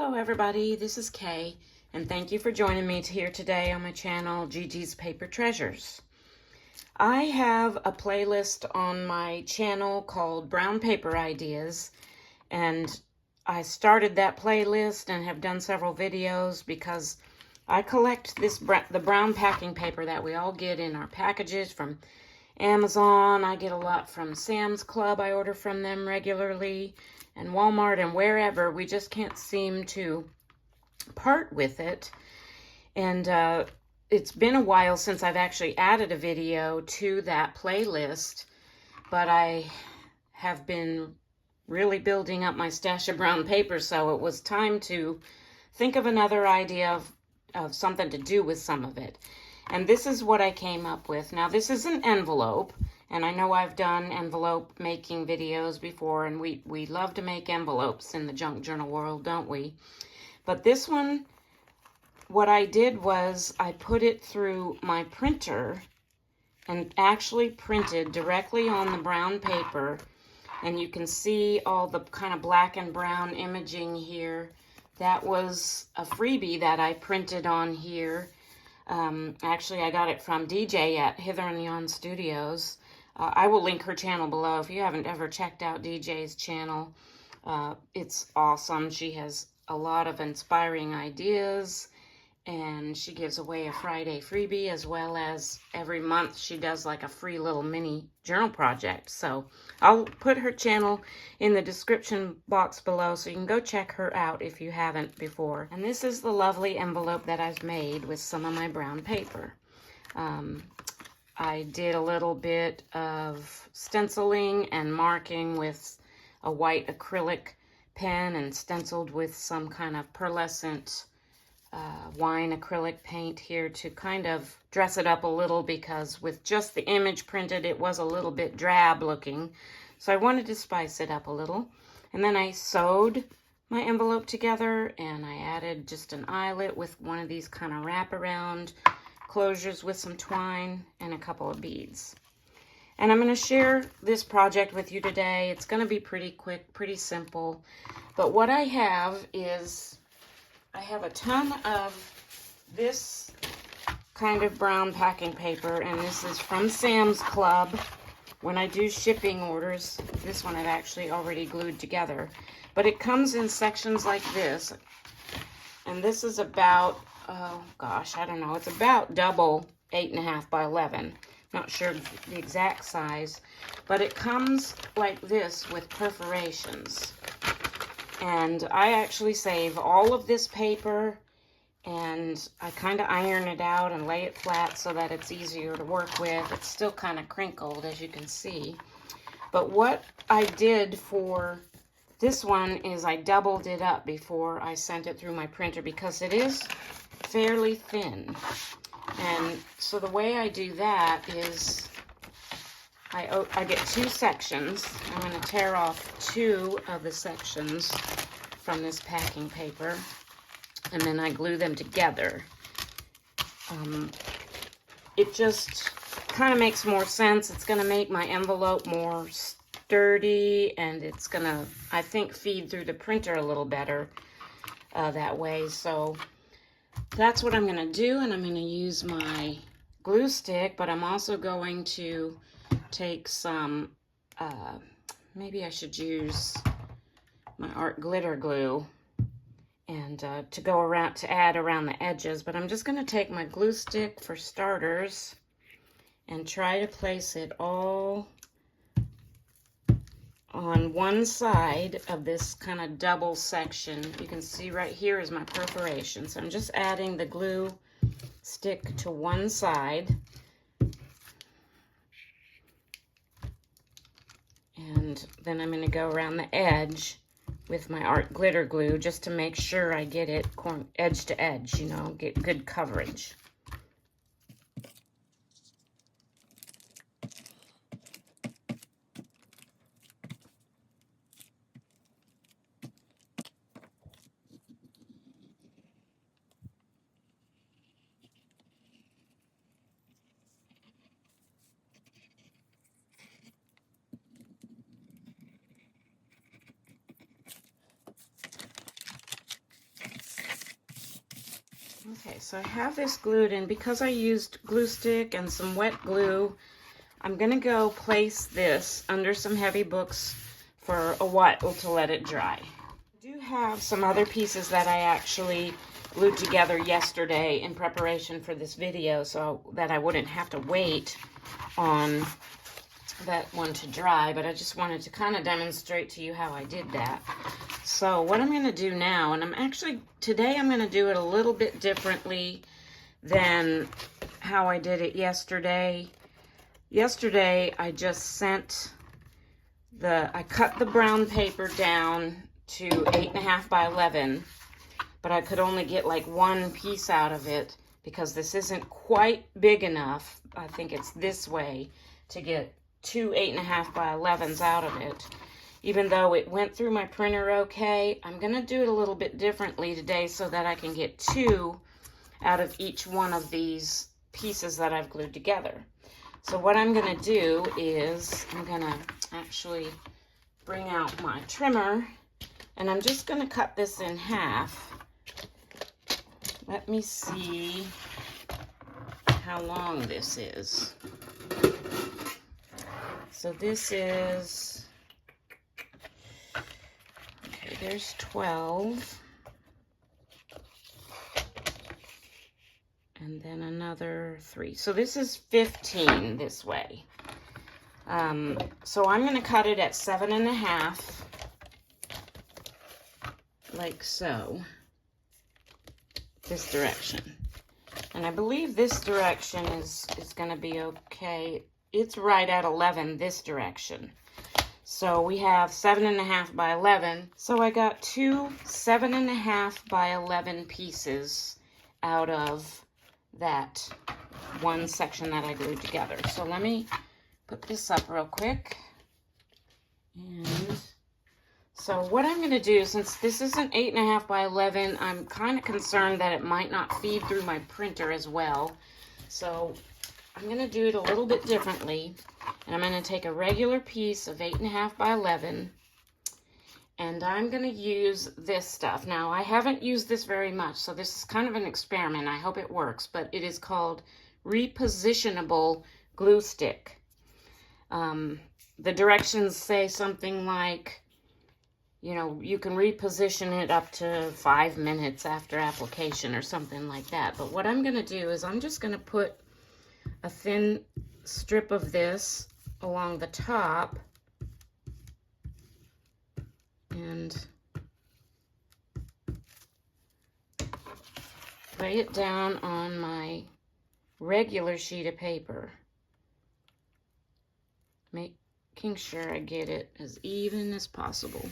Hello everybody, this is Kay, and thank you for joining me here today on my channel, Gigi's Paper Treasures. I have a playlist on my channel called Brown Paper Ideas, and I started that playlist and have done several videos because I collect the brown packing paper that we all get in our packages from Amazon. I get a lot from Sam's Club. I order from them regularly, and Walmart and wherever. We just can't seem to part with it. And it's been a while since I've actually added a video to that playlist, but I have been really building up my stash of brown paper, so it was time to think of another idea of something to do with some of it. And this is what I came up with. Now, this is an envelope, and I know I've done envelope making videos before, and we love to make envelopes in the junk journal world, don't we? But this one, what I did was I put it through my printer and actually printed directly on the brown paper, and you can see all the kind of black and brown imaging here. That was a freebie that I printed on here. Actually, I got it from DJ at Hither and Yon Studios. I will link her channel below if you haven't ever checked out DJ's channel. It's awesome. She has a lot of inspiring ideas, and she gives away a Friday freebie, as well as every month she does like a free little mini journal project. So I'll put her channel in the description box below, so you can go check her out if you haven't before. And this is the lovely envelope that I've made with some of my brown paper. I did a little bit of stenciling and marking with a white acrylic pen, and stenciled with some kind of pearlescent wine acrylic paint here to kind of dress it up a little, because with just the image printed it was a little bit drab looking, so I wanted to spice it up a little. And then I sewed my envelope together, and I added just an eyelet with one of these kind of wraparound closures with some twine and a couple of beads. And I'm going to share this project with you today. It's going to be pretty quick, pretty simple, but what I have is I have a ton of this kind of brown packing paper, and this is from Sam's Club. When I do shipping orders, this one I've actually already glued together, but it comes in sections like this, and this is about, oh gosh, I don't know, it's about double 8.5 by 11. Not sure the exact size, but it comes like this with perforations. And I actually save all of this paper, and I kind of iron it out and lay it flat so that it's easier to work with. It's still kind of crinkled, as you can see. But what I did for this one is I doubled it up before I sent it through my printer, because it is fairly thin. And so the way I do that is I get two sections. I'm going to tear off two of the sections from this packing paper, and then I glue them together. It just kind of makes more sense. It's going to make my envelope more sturdy, and it's going to, I think, feed through the printer a little better that way. So that's what I'm going to do, and I'm going to use my glue stick, but I'm also going to take some, maybe I should use my art glitter glue, and to go around, to add around the edges. But I'm just going to take my glue stick for starters and try to place it all on one side of this kind of double section. You can see right here is my perforation. So I'm just adding the glue stick to one side. And then I'm going to go around the edge with my art glitter glue just to make sure I get it edge to edge, you know, get good coverage. Okay, so I have this glued in. Because I used glue stick and some wet glue, I'm gonna go place this under some heavy books for a while to let it dry. I do have some other pieces that I actually glued together yesterday in preparation for this video so that I wouldn't have to wait on that one to dry, but I just wanted to kind of demonstrate to you how I did that. So what I'm going to do now, and today I'm going to do it a little bit differently than how I did it yesterday. Yesterday I just I cut the brown paper down to 8.5 by 11, but I could only get like one piece out of it because this isn't quite big enough. I think it's this way to get two 8.5 by 11s out of it. Even though it went through my printer okay, I'm gonna do it a little bit differently today so that I can get two out of each one of these pieces that I've glued together. So what I'm gonna do is I'm gonna actually bring out my trimmer, and I'm just gonna cut this in half. Let me see how long this is. So this is, okay, there's 12. And then another 3. So this is 15 this way. So I'm going to cut it at 7.5, like so, this direction. And I believe this direction is going to be okay. It's right at 11 this direction. So we have 7.5 by 11. So I got two 7.5 by 11 pieces out of that one section that I glued together. So let me put this up real quick. And so what I'm going to do, since this isn't 8.5 by 11, I'm kind of concerned that it might not feed through my printer as well. So I'm going to do it a little bit differently, and I'm going to take a regular piece of 8.5 by 11, and I'm going to use this stuff. Now, I haven't used this very much, so this is kind of an experiment. I hope it works, but it is called repositionable glue stick. The directions say something like, you know, you can reposition it up to 5 minutes after application or something like that. But what I'm going to do is I'm just going to put a thin strip of this along the top and lay it down on my regular sheet of paper, making sure I get it as even as possible.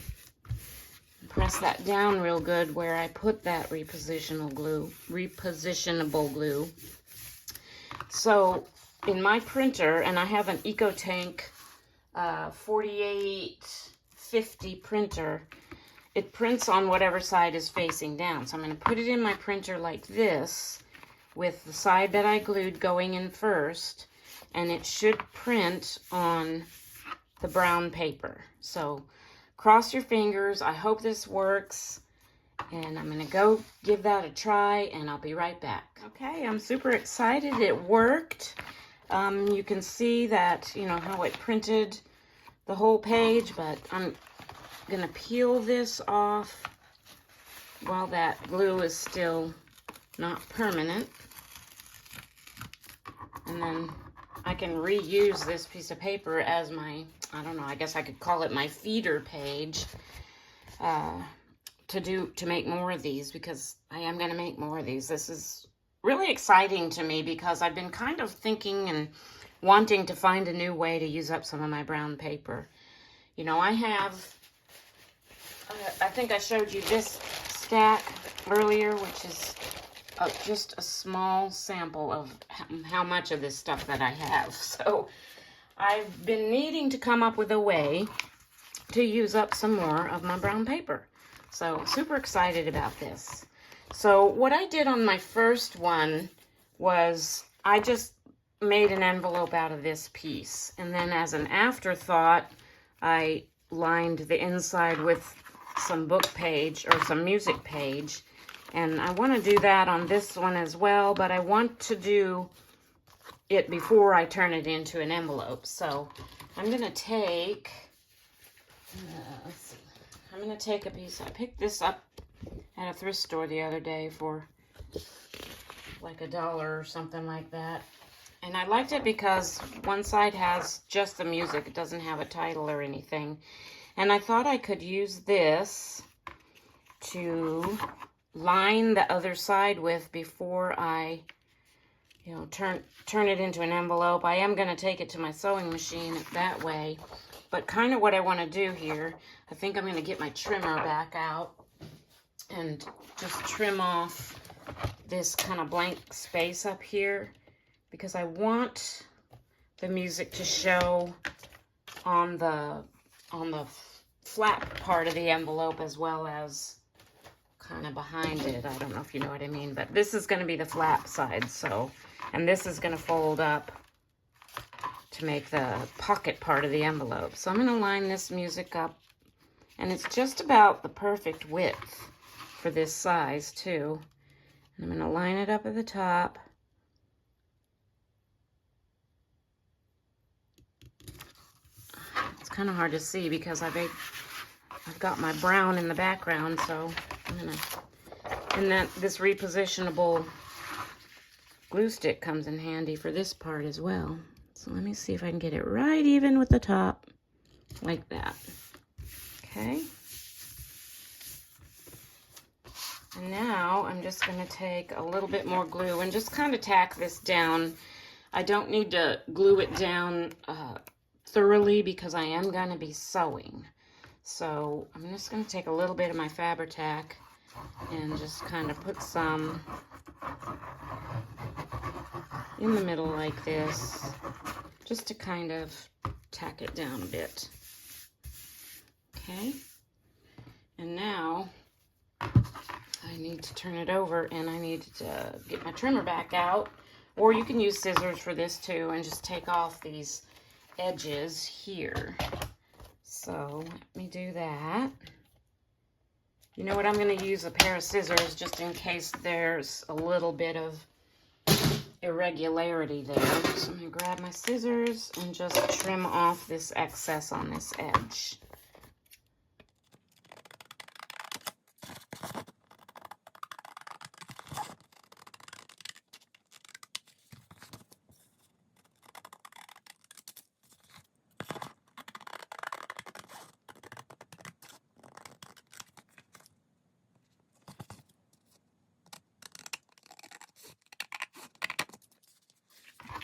Press that down real good where I put that repositionable glue. So in my printer, and I have an EcoTank 4850 printer, it prints on whatever side is facing down. So I'm going to put it in my printer like this, with the side that I glued going in first, and it should print on the brown paper. So cross your fingers. I hope this works. And I'm going to go give that a try, and I'll be right back. Okay, I'm super excited. It worked. You can see that, you know, how it printed the whole page, but I'm going to peel this off while that glue is still not permanent. And then I can reuse this piece of paper as my, I don't know, I guess I could call it my feeder page. To make more of these, because I am going to make more of these. This is really exciting to me because I've been kind of thinking and wanting to find a new way to use up some of my brown paper. You know, I have, I think I showed you this stack earlier, which is just a small sample of how much of this stuff that I have. So I've been needing to come up with a way to use up some more of my brown paper. So super excited about this. So what I did on my first one was I just made an envelope out of this piece. And then as an afterthought, I lined the inside with some book page or some music page. And I want to do that on this one as well, but I want to do it before I turn it into an envelope. So I'm going to take, let's see, I'm going to take a piece. I picked this up at a thrift store the other day for like $1 or something like that. And I liked it because one side has just the music. It doesn't have a title or anything. And I thought I could use this to line the other side with before I, you know, turn it into an envelope. I am going to take it to my sewing machine that way. But kind of what I want to do here, I think I'm going to get my trimmer back out and just trim off this kind of blank space up here, because I want the music to show on the flap part of the envelope as well as kind of behind it. I don't know if you know what I mean, but this is going to be the flap side, so, and this is going to fold up to make the pocket part of the envelope. So I'm going to line this music up, and it's just about the perfect width for this size too. And I'm going to line it up at the top. It's kind of hard to see because I've got my brown in the background, so I'm gonna, and this repositionable glue stick comes in handy for this part as well. So let me see if I can get it right even with the top, like that. Okay. And now I'm just gonna take a little bit more glue and just kind of tack this down. I don't need to glue it down thoroughly because I am going to be sewing. So I'm just going to take a little bit of my Fabri-Tac and just kind of put some in the middle like this, just to kind of tack it down a bit. Okay, and now I need to turn it over, and I need to get my trimmer back out, or you can use scissors for this too and just take off these edges here. So let me do that. You know what, I'm going to use a pair of scissors just in case there's a little bit of irregularity there. So I'm going to grab my scissors and just trim off this excess on this edge.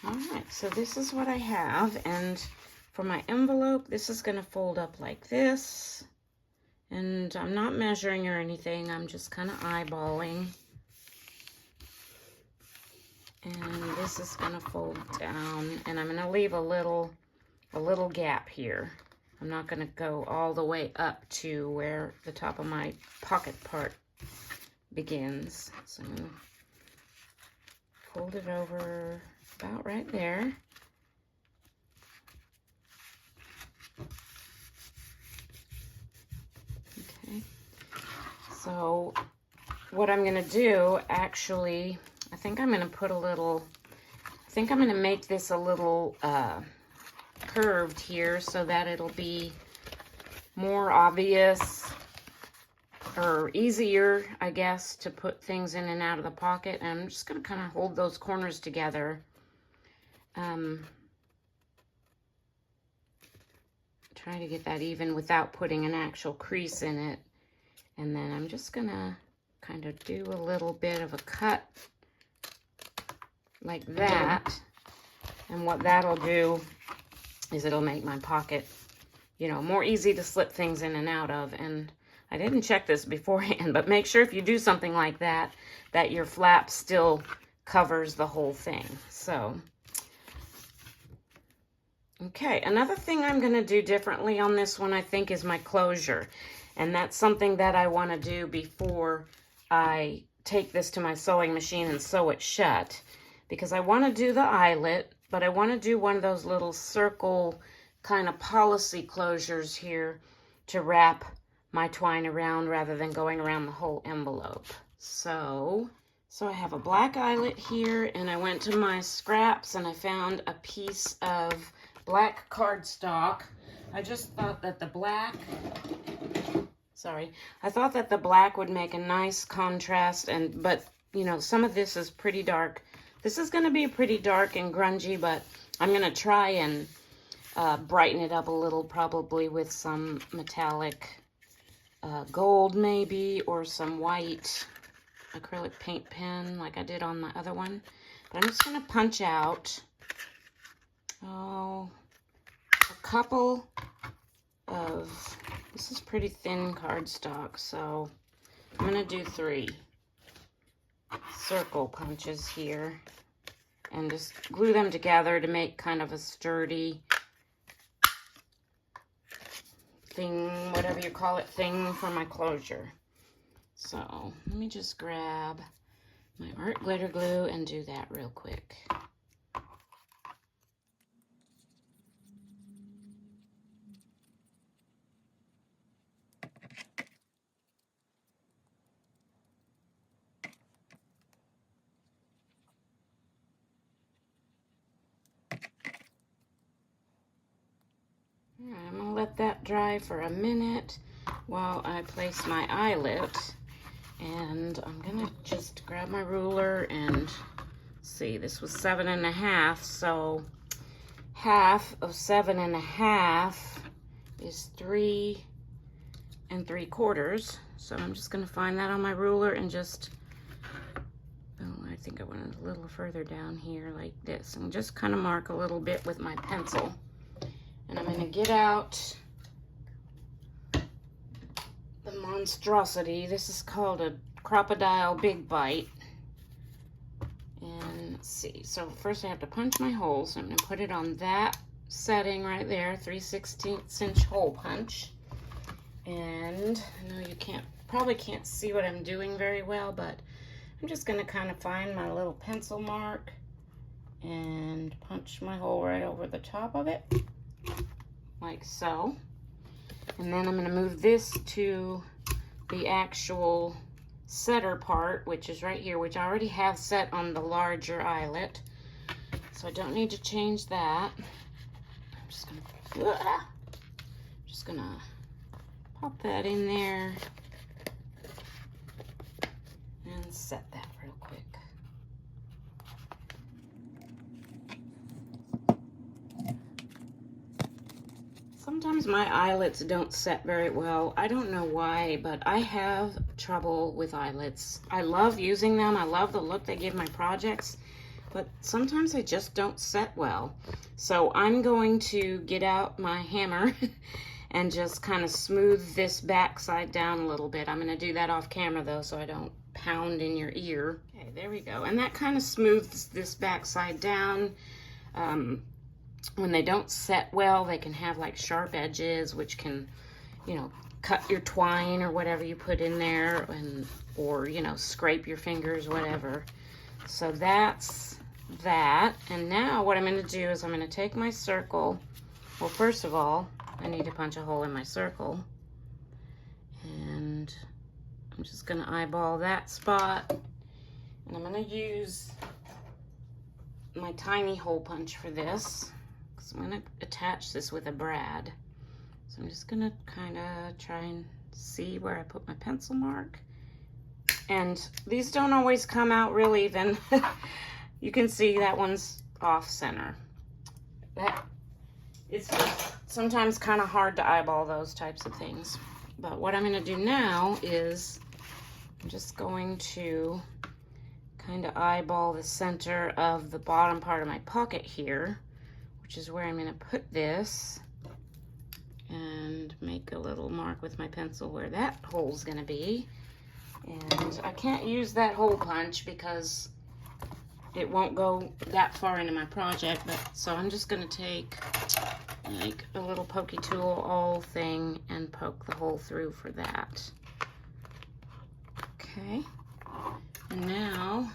Alright, so this is what I have, and for my envelope, this is going to fold up like this, and I'm not measuring or anything, I'm just kind of eyeballing, and this is going to fold down, and I'm going to leave a little gap here. I'm not going to go all the way up to where the top of my pocket part begins, so I'm going to fold it over about right there. Okay, so what I'm going to do, actually, I think I'm going to put a little, I think I'm going to make this a little curved here so that it'll be more obvious or easier, I guess, to put things in and out of the pocket. And I'm just going to kind of hold those corners together. Try to get that even without putting an actual crease in it. And then I'm just going to kind of do a little bit of a cut like that. And what that'll do is it'll make my pocket, you know, more easy to slip things in and out of. And I didn't check this beforehand, but make sure if you do something like that, that your flap still covers the whole thing. So, okay, another thing I'm going to do differently on this one, I think, is my closure. And that's something that I want to do before I take this to my sewing machine and sew it shut. Because I want to do the eyelet, but I want to do one of those little circle kind of policy closures here to wrap my twine around rather than going around the whole envelope. So I have a black eyelet here, and I went to my scraps and I found a piece of black cardstock. I just thought that the black, I thought that the black would make a nice contrast, but you know, some of this is pretty dark. This is going to be pretty dark and grungy, but I'm going to try and brighten it up a little, probably with some metallic gold maybe, or some white acrylic paint pen like I did on my other one. But I'm just going to punch out a couple of, this is pretty thin cardstock, so I'm going to do 3 circle punches here and just glue them together to make kind of a sturdy thing, whatever you call it, thing for my closure. So let me just grab my art glitter glue and do that real quick. I'm going to let that dry for a minute while I place my eyelet. And I'm going to just grab my ruler and see, this was 7.5, so half of 7.5 is 3 3/4. So I'm just going to find that on my ruler and just, oh, I think I went a little further down here like this, and just kind of mark a little bit with my pencil. And I'm going to get out the monstrosity. This is called a Crocodile Big Bite. And let's see. So first I have to punch my hole. So I'm going to put it on that setting right there, 3/16 inch hole punch. And I know you probably can't see what I'm doing very well, but I'm just going to kind of find my little pencil mark and punch my hole right over the top of it, like so. And then I'm going to move this to the actual setter part, which is right here, which I already have set on the larger eyelet, so I don't need to change that. I'm just gonna pop that in there and set that real quick. Sometimes my eyelets don't set very well. I don't know why, but I have trouble with eyelets. I love using them. I love the look they give my projects, but sometimes they just don't set well. So I'm going to get out my hammer and just kind of smooth this backside down a little bit. I'm going to do that off camera though, so I don't pound in your ear. Okay, there we go. And that kind of smooths this backside down. When they don't set well, they can have like sharp edges, which can, you know, cut your twine or whatever you put in there, or, you know, scrape your fingers, whatever. So that's that. And now what I'm going to do is I'm going to take my circle. Well, first of all, I need to punch a hole in my circle. And I'm just going to eyeball that spot. And I'm going to use my tiny hole punch for this. I'm going to attach this with a brad. So I'm just going to kind of try and see where I put my pencil mark. And these don't always come out real even. You can see that one's off center. It's just sometimes kind of hard to eyeball those types of things. But what I'm going to do now is I'm just going to kind of eyeball the center of the bottom part of my pocket here, which is where I'm going to put this, and make a little mark with my pencil where that hole's going to be. And I can't use that hole punch because it won't go that far into my project, but so I'm just going to take like a little pokey tool all thing and poke the hole through for that. Okay, and now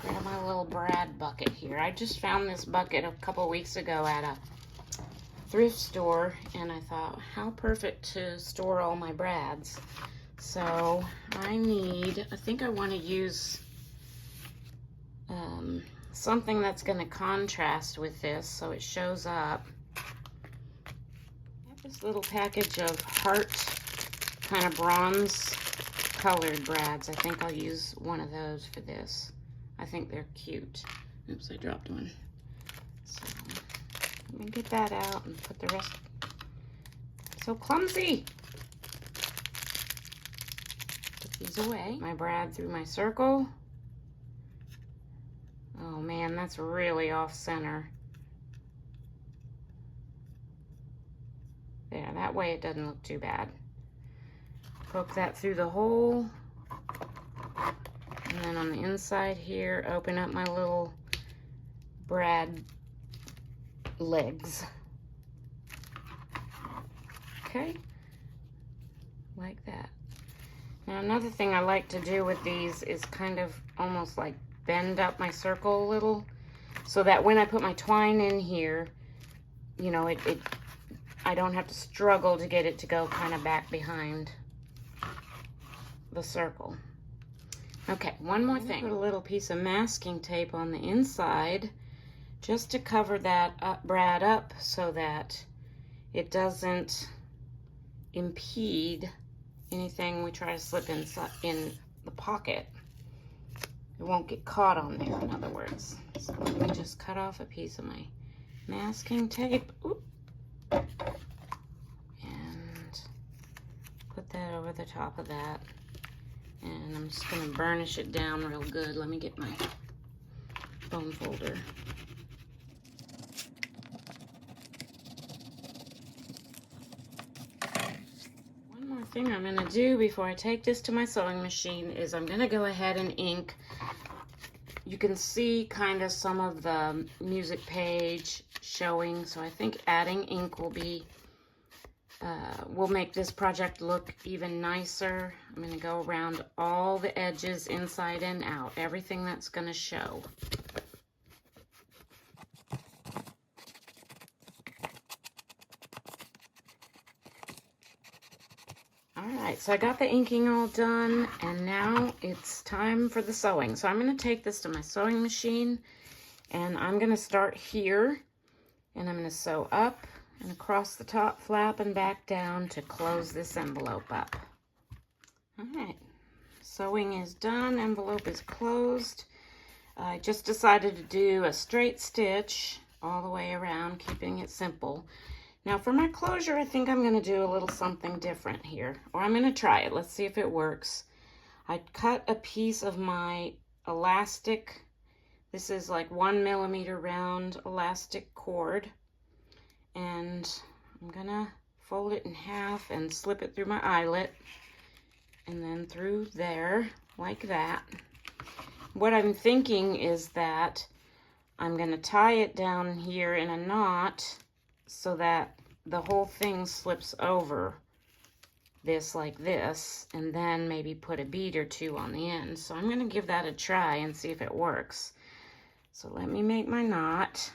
grab my little brad bucket here. I just found this bucket a couple weeks ago at a thrift store, and I thought, how perfect to store all my brads. So I think I want to use something that's going to contrast with this so it shows up. I have this little package of heart kind of bronze colored brads. I think I'll use one of those for this. I think they're cute. Oops, I dropped one. So let me get that out and put the rest. So clumsy. Put these away. My brad through my circle. Oh man, that's really off center. There, that way it doesn't look too bad. Poke that through the hole. And then on the inside here, open up my little brad legs. Okay, like that. Now another thing I like to do with these is kind of almost like bend up my circle a little so that when I put my twine in here, you know, I don't have to struggle to get it to go kind of back behind the circle. Okay, one more thing. Put a little piece of masking tape on the inside just to cover that brad up so that it doesn't impede anything we try to slip inside in the pocket. It won't get caught on there, in other words. So let me just cut off a piece of my masking tape. Oop. And put that over the top of that. And I'm just going to burnish it down real good. Let me get my foam folder. One more thing I'm going to do before I take this to my sewing machine is I'm going to go ahead and ink. You can see kind of some of the music page showing, so I think adding ink will make this project look even nicer. I'm going to go around all the edges inside and out, everything that's going to show. Alright, so I got the inking all done, and now it's time for the sewing. So I'm going to take this to my sewing machine, and I'm going to start here, and I'm going to sew up and across the top flap and back down to close this envelope up. Alright, sewing is done, envelope is closed. I just decided to do a straight stitch all the way around, keeping it simple. Now for my closure, I think I'm going to do a little something different here, or I'm going to try it. Let's see if it works. I cut a piece of my elastic. This is like 1 millimeter round elastic cord, and I'm going to fold it in half and slip it through my eyelet and then through there like that. What I'm thinking is that I'm going to tie it down here in a knot so that the whole thing slips over this like this, and then maybe put a bead or two on the end. So I'm going to give that a try and see if it works. So let me make my knot.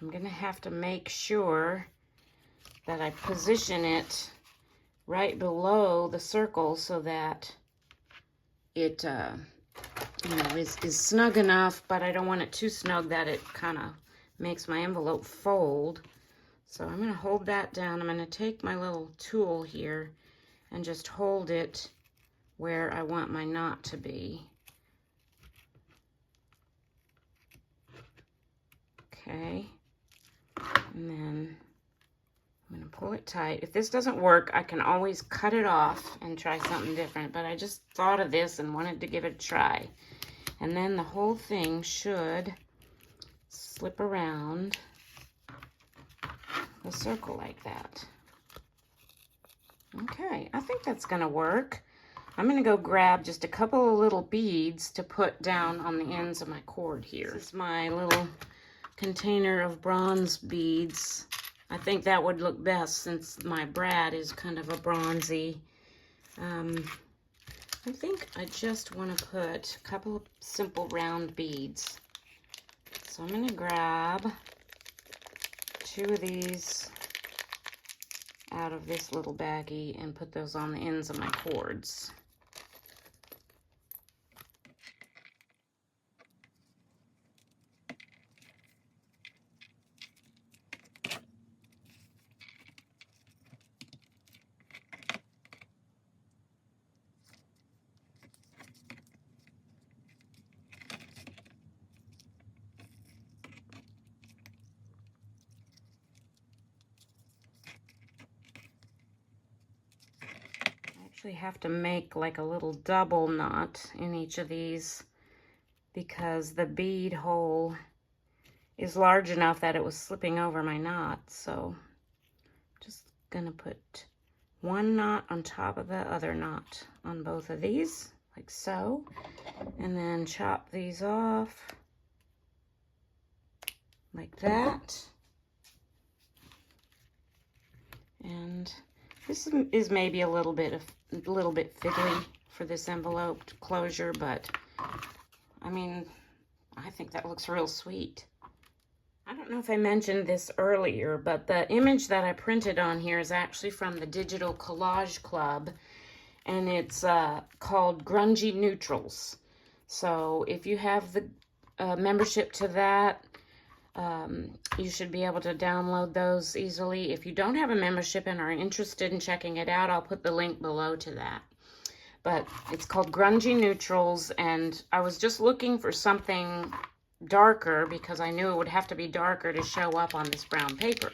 I'm going to have to make sure that I position it right below the circle so that it you know, is snug enough, but I don't want it too snug that it kind of makes my envelope fold. So I'm going to hold that down. I'm going to take my little tool here and just hold it where I want my knot to be. Okay. And then I'm going to pull it tight. If this doesn't work, I can always cut it off and try something different, but I just thought of this and wanted to give it a try. And then the whole thing should slip around the circle like that. Okay, I think that's going to work. I'm going to go grab just a couple of little beads to put down on the ends of my cord here. This is my little container of bronze beads. I think that would look best since my brad is kind of a bronzy. I think I just want to put a couple of simple round beads. So I'm going to grab 2 of these out of this little baggie and put those on the ends of my cords. Actually have to make like a little double knot in each of these because the bead hole is large enough that it was slipping over my knot. So just gonna put one knot on top of the other knot on both of these, like so, and then chop these off like that. And this is maybe a little bit fiddly for this envelope closure, but I mean, I think that looks real sweet. I don't know if I mentioned this earlier, but the image that I printed on here is actually from the Digital Collage Club, and it's called Grungy Neutrals. So if you have the membership to that, you should be able to download those easily. If you don't have a membership and are interested in checking it out, I'll put the link below to that. But it's called Grungy Neutrals, and I was just looking for something darker because I knew it would have to be darker to show up on this brown paper.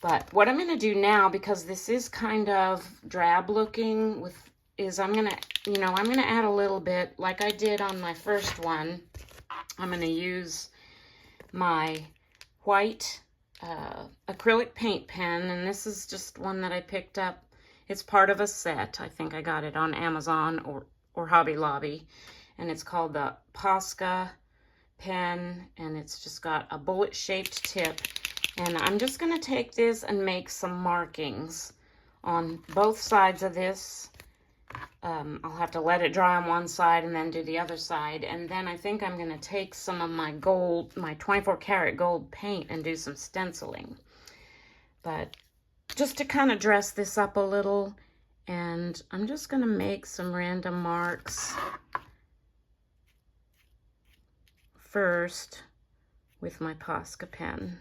But what I'm going to do now, because this is kind of drab looking, is I'm going to add a little bit, like I did on my first one. I'm going to use my white acrylic paint pen, and this is just one that I picked up. It's part of a set. I think I got it on Amazon or Hobby Lobby, and it's called the Posca pen, and it's just got a bullet-shaped tip. And I'm just going to take this and make some markings on both sides of this. I'll have to let it dry on one side and then do the other side. And then I think I'm going to take some of my gold, my 24 karat gold paint, and do some stenciling. But just to kind of dress this up a little, and I'm just going to make some random marks first with my Posca pen.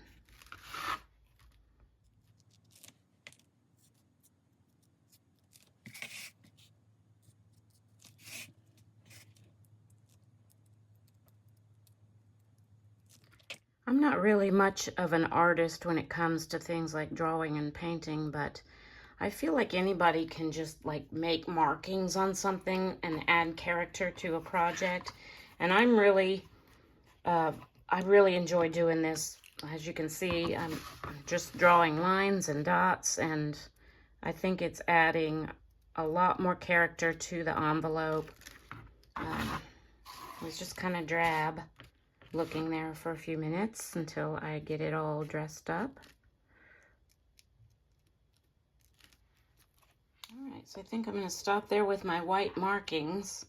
I'm not really much of an artist when it comes to things like drawing and painting, but I feel like anybody can just like make markings on something and add character to a project. And I really enjoy doing this. As you can see, I'm just drawing lines and dots, and I think it's adding a lot more character to the envelope. It's just kind of drab looking there for a few minutes until I get it all dressed up. Alright, so I think I'm going to stop there with my white markings.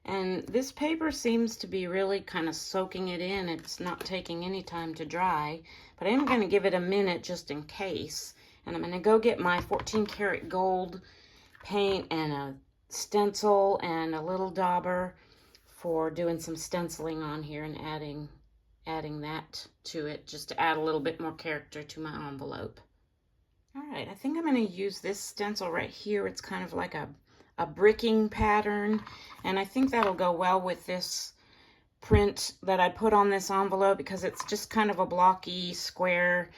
And this paper seems to be really kind of soaking it in. It's not taking any time to dry, but I am going to give it a minute just in case. And I'm going to go get my 14 karat gold paint and a stencil and a little dauber for doing some stenciling on here and adding that to it, just to add a little bit more character to my envelope. All right, I think I'm going to use this stencil right here. It's kind of like a bricking pattern, and I think that'll go well with this print that I put on this envelope because it's just kind of a blocky square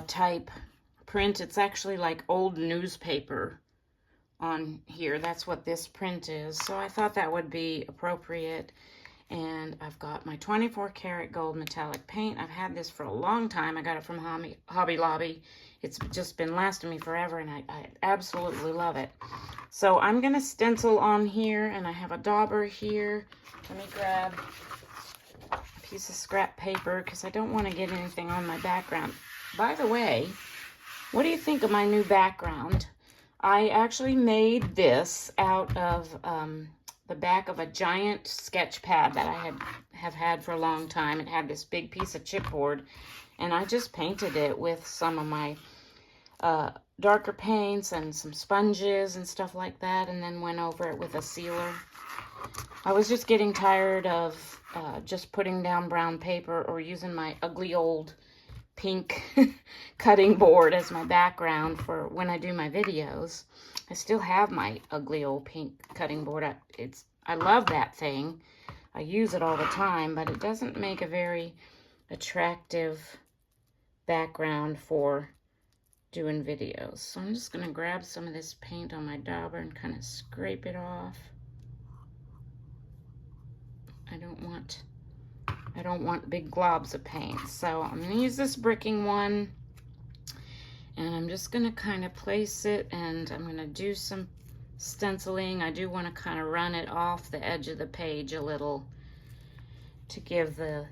type print. It's actually like old newspaper on here. That's what this print is. So I thought that would be appropriate. And I've got my 24 karat gold metallic paint. I've had this for a long time. I got it from Hobby Lobby. It's just been lasting me forever, and I absolutely love it. So I'm going to stencil on here, and I have a dauber here. Let me grab a piece of scrap paper because I don't want to get anything on my background. By the way, what do you think of my new background? I actually made this out of the back of a giant sketch pad that I have had for a long time. It had this big piece of chipboard, and I just painted it with some of my darker paints and some sponges and stuff like that, and then went over it with a sealer. I was just getting tired of just putting down brown paper or using my ugly old pink cutting board as my background for when I do my videos. I still have my ugly old pink cutting board. I love that thing. I use it all the time, but it doesn't make a very attractive background for doing videos. So I'm just going to grab some of this paint on my dauber and kind of scrape it off. I don't want big globs of paint. So I'm going to use this bricking one, and I'm just going to kind of place it, and I'm going to do some stenciling. I do want to kind of run it off the edge of the page a little to give the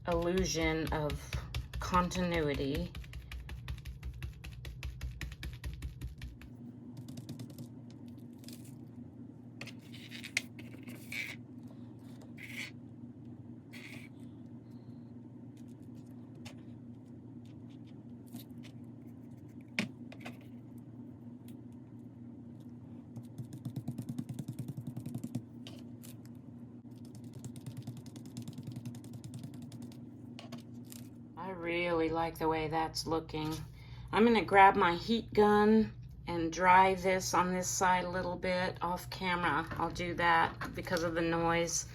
illusion of continuity. I really like the way that's looking. I'm going to grab my heat gun and dry this on this side a little bit off camera. I'll do that because of the noise,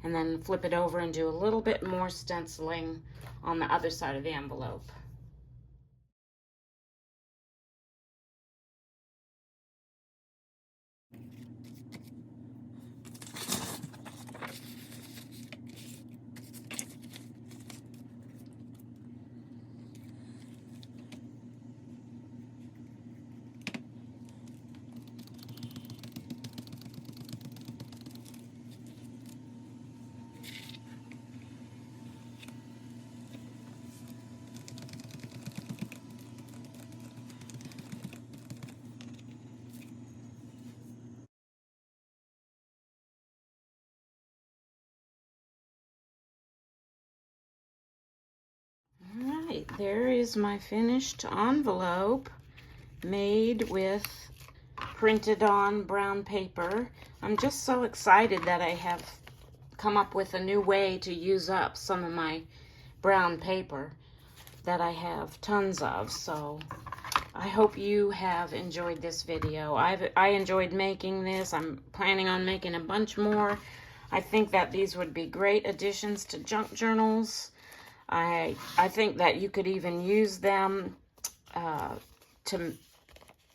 and then flip it over and do a little bit more stenciling on the other side of the envelope. Alright, there is my finished envelope made with printed on brown paper. I'm just so excited that I have come up with a new way to use up some of my brown paper that I have tons of. So I hope you have enjoyed this video. I enjoyed making this. I'm planning on making a bunch more. I think that these would be great additions to junk journals. I think that you could even use them to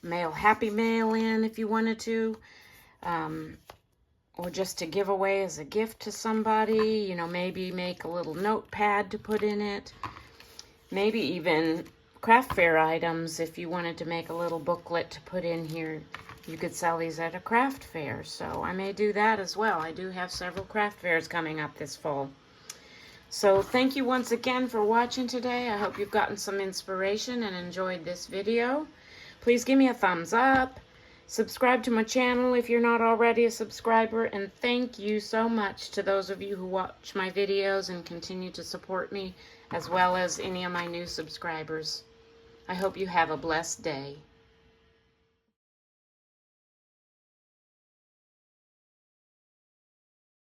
mail Happy Mail in if you wanted to, or just to give away as a gift to somebody. You know, maybe make a little notepad to put in it. Maybe even craft fair items. If you wanted to make a little booklet to put in here, you could sell these at a craft fair. So I may do that as well. I do have several craft fairs coming up this fall. So thank you once again for watching today. I hope you've gotten some inspiration and enjoyed this video. Please give me a thumbs up. Subscribe to my channel if you're not already a subscriber. And thank you so much to those of you who watch my videos and continue to support me, as well as any of my new subscribers. I hope you have a blessed day.